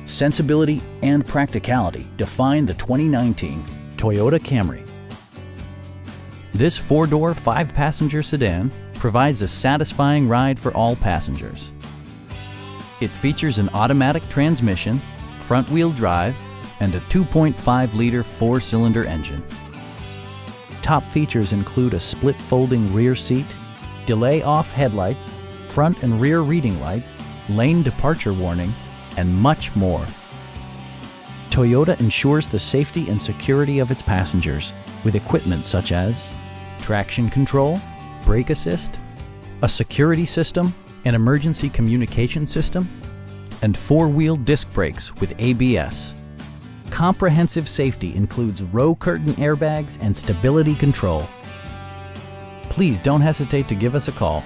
Sensibility and practicality define the 2019 Toyota Camry. This four-door, five-passenger sedan provides a satisfying ride for all passengers. It features an automatic transmission, front-wheel drive, and a 2.5-liter four-cylinder engine. Top features include a split folding rear seat, delay-off headlights, front and rear reading lights, lane departure warning, and much more. Toyota ensures the safety and security of its passengers with equipment such as traction control, brake assist, a security system, an emergency communication system, and four-wheel disc brakes with ABS. Comprehensive safety includes row curtain airbags and stability control. Please don't hesitate to give us a call.